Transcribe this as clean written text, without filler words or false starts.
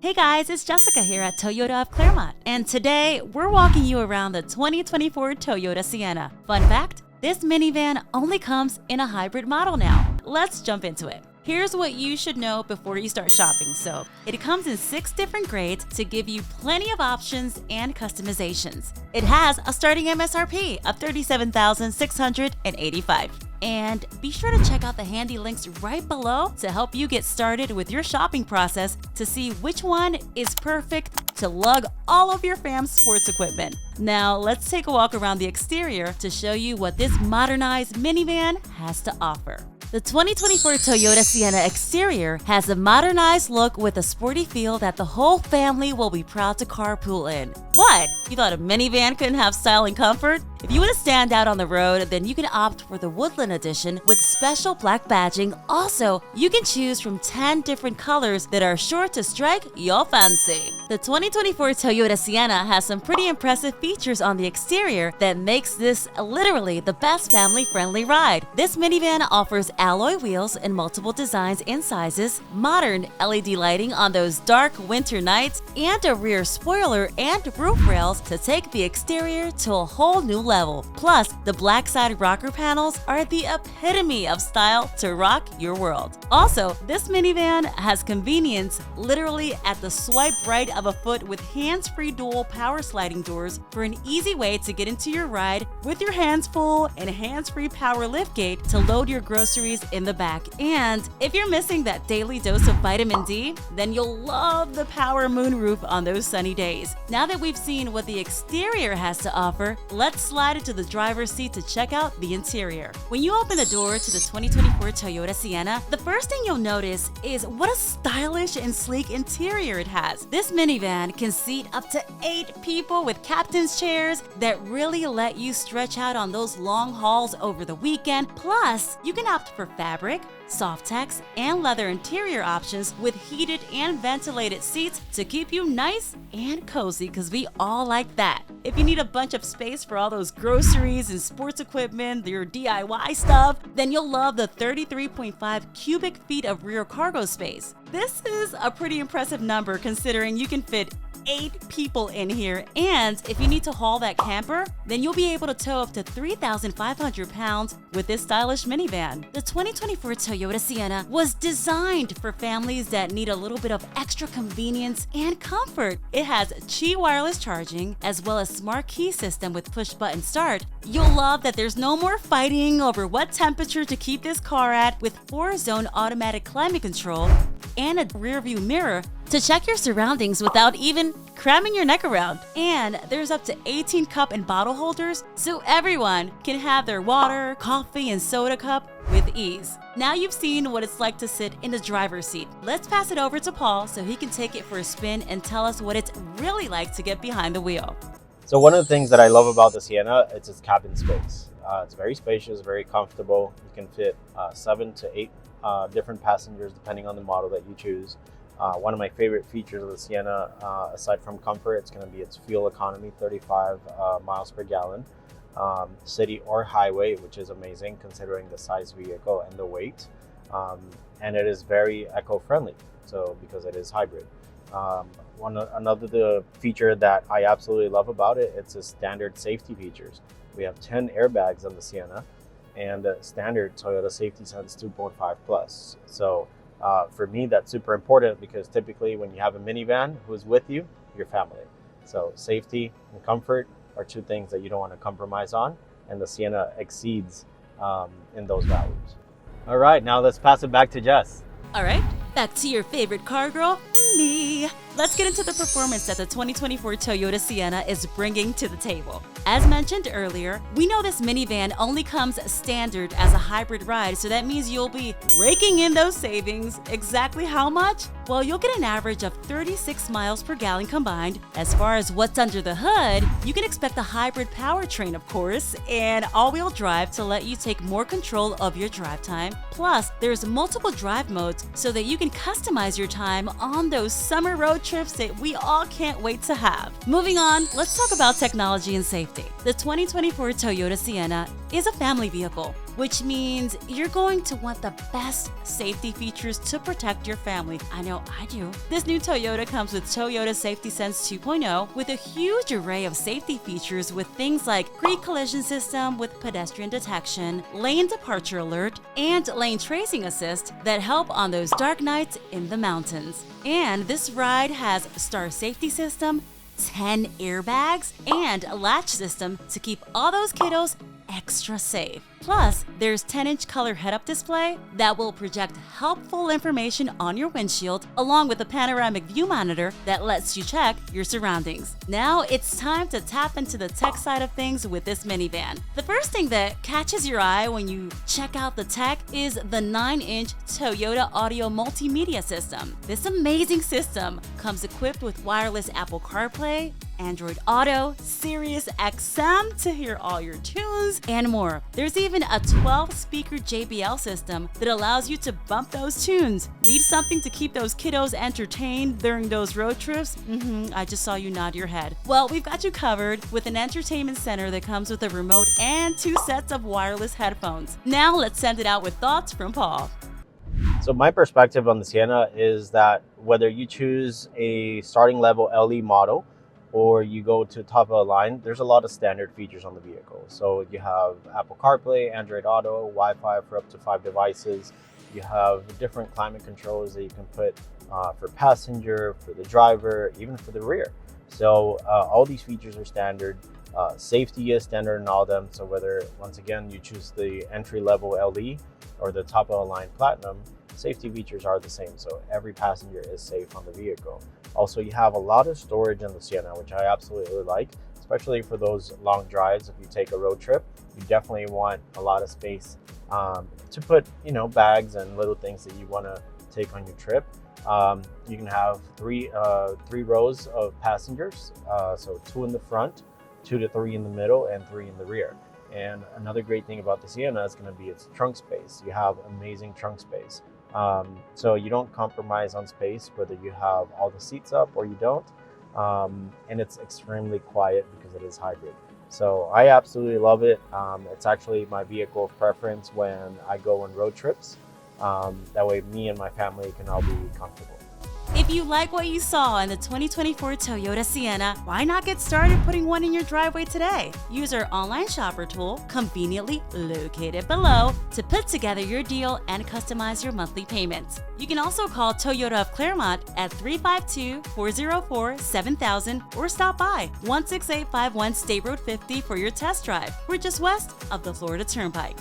Hey guys, it's Jessica here at Toyota of Clermont, and today we're walking you around the 2024 Toyota Sienna. Fun fact, this minivan only comes in a hybrid model now. Let's jump into it. Here's what you should know before you start shopping. So, it comes in 6 different grades to give you plenty of options and customizations. It has a starting MSRP of $37,685. And be sure to check out the handy links right below to help you get started with your shopping process to see which one is perfect to lug all of your fam's sports equipment. Now, let's take a walk around the exterior to show you what this modernized minivan has to offer. The 2024 Toyota Sienna exterior has a modernized look with a sporty feel that the whole family will be proud to carpool in. What? You thought a minivan couldn't have style and comfort? If you want to stand out on the road, then you can opt for the Woodland Edition with special black badging. Also, you can choose from 10 different colors that are sure to strike your fancy. The 2024 Toyota Sienna has some pretty impressive features on the exterior that makes this literally the best family-friendly ride. This minivan offers alloy wheels in multiple designs and sizes, modern LED lighting on those dark winter nights, and a rear spoiler and roof rails to take the exterior to a whole new level. Plus, the black side rocker panels are the epitome of style to rock your world. Also, this minivan has convenience literally at the swipe right of a foot with hands-free dual power sliding doors for an easy way to get into your ride with your hands full and hands-free power liftgate to load your groceries in the back. And if you're missing that daily dose of vitamin D, then you'll love the power moonroof on those sunny days. Now that we've seen what the exterior has to offer, let's slide into the driver's seat to check out the interior. When you open the door to the 2024 Toyota Sienna, the first thing you'll notice is what a stylish and sleek interior it has. This minivan can seat up to 8 people with captain's chairs that really let you stretch out on those long hauls over the weekend. Plus, you can opt for fabric, Softex, and leather interior options with heated and ventilated seats to keep you nice and cozy, because we all like that. If you need a bunch of space for all those groceries and sports equipment, your DIY stuff, then you'll love the 33.5 cubic feet of rear cargo space. This is a pretty impressive number considering you can fit 8 people in here, and if you need to haul that camper, then you'll be able to tow up to 3,500 pounds with this stylish minivan. The 2024 Toyota Sienna was designed for families that need a little bit of extra convenience and comfort. It has Qi wireless charging as well as smart key system with push button start. You'll love that there's no more fighting over what temperature to keep this car at with 4-zone automatic climate control and a rear view mirror to check your surroundings without even cramming your neck around. And there's up to 18 cup and bottle holders, so everyone can have their water, coffee, and soda cup with ease. Now you've seen what it's like to sit in the driver's seat. Let's pass it over to Paul so he can take it for a spin and tell us what it's really like to get behind the wheel. So one of the things that I love about the Sienna, it's its cabin space. It's very spacious, very comfortable. You can fit 7 to 8 different passengers depending on the model that you choose. One of my favorite features of the Sienna, aside from comfort, it's going to be its fuel economy, 35 miles per gallon, city or highway, which is amazing considering the size vehicle and the weight. And it is very eco-friendly, so because it is hybrid. Another feature that I absolutely love about it, it's the standard safety features. We have 10 airbags on the Sienna and standard Toyota Safety Sense 2.5 Plus. So for me, that's super important because typically when you have a minivan, who's with you? Your family. So safety and comfort are 2 things that you don't want to compromise on, and the Sienna exceeds in those values. All right, now let's pass it back to Jess. All right, back to your favorite car girl, me. Let's get into the performance that the 2024 Toyota Sienna is bringing to the table. As mentioned earlier, we know this minivan only comes standard as a hybrid ride, so that means you'll be raking in those savings. Exactly how much? Well, you'll get an average of 36 miles per gallon combined. As far as what's under the hood, you can expect a hybrid powertrain, of course, and all-wheel drive to let you take more control of your drive time. Plus, there's multiple drive modes so that you can customize your time on those summer road trips that we all can't wait to have. Moving on, let's talk about technology and safety. The 2024 Toyota Sienna is a family vehicle. which means you're going to want the best safety features to protect your family. I know I do. This new Toyota comes with Toyota Safety Sense 2.0 with a huge array of safety features with things like pre-collision system with pedestrian detection, lane departure alert, and lane tracing assist that help on those dark nights in the mountains. And this ride has Star Safety System, 10 airbags, and a latch system to keep all those kiddos extra safe. Plus, there's 10-inch color head-up display that will project helpful information on your windshield, along with a panoramic view monitor that lets you check your surroundings. Now it's time to tap into the tech side of things with this minivan. The first thing that catches your eye when you check out the tech is the 9-inch Toyota audio multimedia system. This amazing system comes equipped with wireless Apple CarPlay, Android Auto, Sirius XM to hear all your tunes, and more. There's even a 12-speaker JBL system that allows you to bump those tunes. Need something to keep those kiddos entertained during those road trips? I just saw you nod your head. Well, we've got you covered with an entertainment center that comes with a remote and 2 sets of wireless headphones. Now let's send it out with thoughts from Paul. So my perspective on the Sienna is that whether you choose a starting level LE model or you go to top of the line, there's a lot of standard features on the vehicle. So you have Apple CarPlay, Android Auto, Wi-Fi for up to 5 devices. You have different climate controls that you can put for passenger, for the driver, even for the rear. So all these features are standard. Safety is standard in all of them. So whether, once again, you choose the entry-level LE or the top of the line Platinum, safety features are the same. So every passenger is safe on the vehicle. Also, you have a lot of storage in the Sienna, which I absolutely like, especially for those long drives. If you take a road trip, you definitely want a lot of space to put, bags and little things that you want to take on your trip. You can have three rows of passengers, so 2 in the front, 2 to 3 in the middle, and 3 in the rear. And another great thing about the Sienna is going to be its trunk space. You have amazing trunk space. So you don't compromise on space, whether you have all the seats up or you don't. And it's extremely quiet because it is hybrid. So I absolutely love it. It's actually my vehicle of preference when I go on road trips. That way me and my family can all be comfortable. If you like what you saw in the 2024 Toyota Sienna, why not get started putting one in your driveway today? Use our online shopper tool, conveniently located below, to put together your deal and customize your monthly payments. You can also call Toyota of Clermont at 352-404-7000 or stop by 16851 State Road 50 for your test drive. We're just west of the Florida Turnpike.